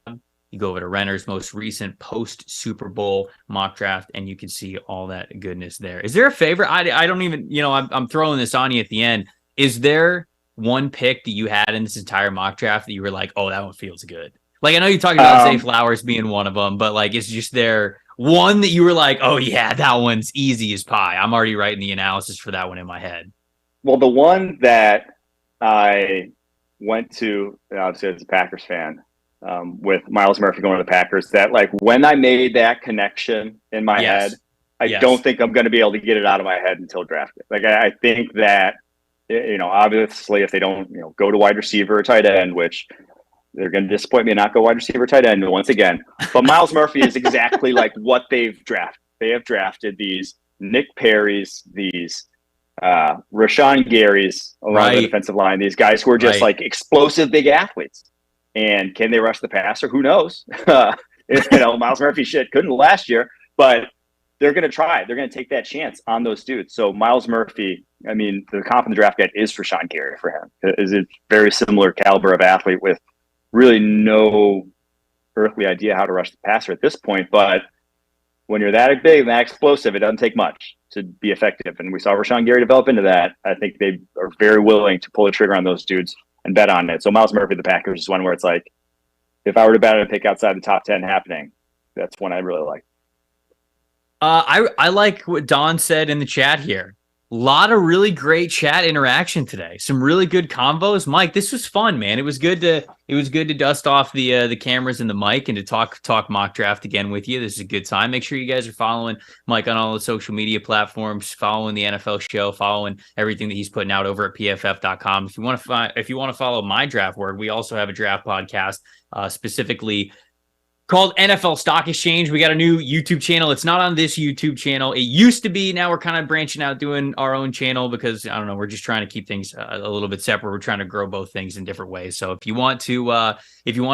You go over to Renner's most recent post Super Bowl mock draft, and you can see all that goodness there. Is there a favorite? I don't even, I'm throwing this on you at the end. Is there one pick that you had in this entire mock draft that you were like, oh, that one feels good? Like, I know you're talking about Zay Flowers being one of them, but like, is just there one that you were like, oh yeah, that one's easy as pie? I'm already writing the analysis for that one in my head. Well, the one that I went to, obviously as a Packers fan, with Myles Murphy going to the Packers, that like when I made that connection in my head, I don't think I'm going to be able to get it out of my head until draft day. Like I think that, obviously if they don't, go to wide receiver or tight end, which they're going to disappoint me and not go wide receiver, tight end once again. But Myles Murphy is exactly like what they've drafted. They have drafted these Nick Perrys, these Rashawn Garys along the defensive line, these guys who are just like explosive big athletes. And can they rush the passer? Who knows? Myles Murphy couldn't last year, but they're going to try. They're going to take that chance on those dudes. So Myles Murphy, I mean, the comp in the draft guide is Rashawn Gary for him. Is a very similar caliber of athlete with really no earthly idea how to rush the passer at this point. But when you're that big and that explosive, it doesn't take much to be effective. And we saw Rashawn Gary develop into that. I think they are very willing to pull the trigger on those dudes and bet on it. So Myles Murphy, the Packers, is one where it's like, if I were to bet on a pick outside the top 10 happening, that's one I really like. I like what Don said in the chat here. A lot of really great chat interaction today. Some really good combos. Mike, this was fun, man. It was good to dust off the cameras and the mic and to talk mock draft again with you. This is a good time. Make sure you guys are following Mike on all the social media platforms, following the NFL show, following everything that he's putting out over at pff.com. If you want to follow my draft work, we also have a draft podcast specifically called NFL Stock Exchange. We got a new YouTube channel. It's not on this YouTube channel. It used to be. Now we're kind of branching out, doing our own channel because, I don't know, we're just trying to keep things a little bit separate. We're trying to grow both things in different ways. So if you want to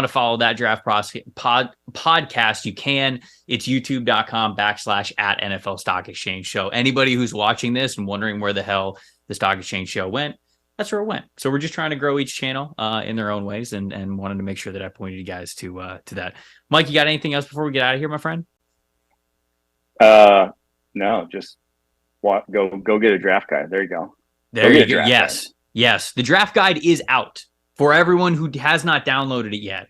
follow that draft podcast, you can. It's youtube.com/@NFL Stock Exchange Show. Anybody who's watching this and wondering where the hell the Stock Exchange Show went, that's where it went. So we're just trying to grow each channel in their own ways and wanted to make sure that I pointed you guys to that. Mike, you got anything else before we get out of here, my friend? No, just go get a draft guide. There you go. There you go. Yes. The draft guide is out. For everyone who has not downloaded it yet,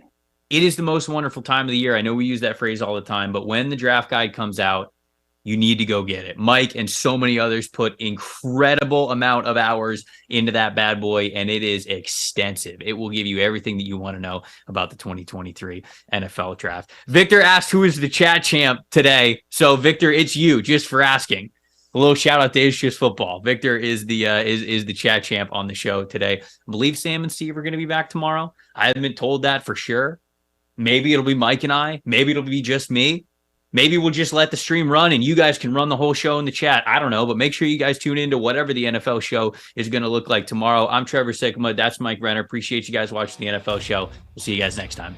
it is the most wonderful time of the year. I know we use that phrase all the time, but when the draft guide comes out, you need to go get it. Mike and so many others put incredible amount of hours into that bad boy, and it is extensive. It will give you everything that you want to know about the 2023 NFL draft. Victor asked who is the chat champ today. So Victor, it's you, just for asking. A little shout out to It's Just Football. Victor is the is the chat champ on the show today. I believe Sam and Steve are going to be back tomorrow. I haven't been told that for sure. Maybe it'll be Mike and I. Maybe it'll be just me. Maybe we'll just let the stream run and you guys can run the whole show in the chat. I don't know, but make sure you guys tune into whatever the NFL show is going to look like tomorrow. I'm Trevor Sikkema. That's Mike Renner. Appreciate you guys watching the NFL show. We'll see you guys next time.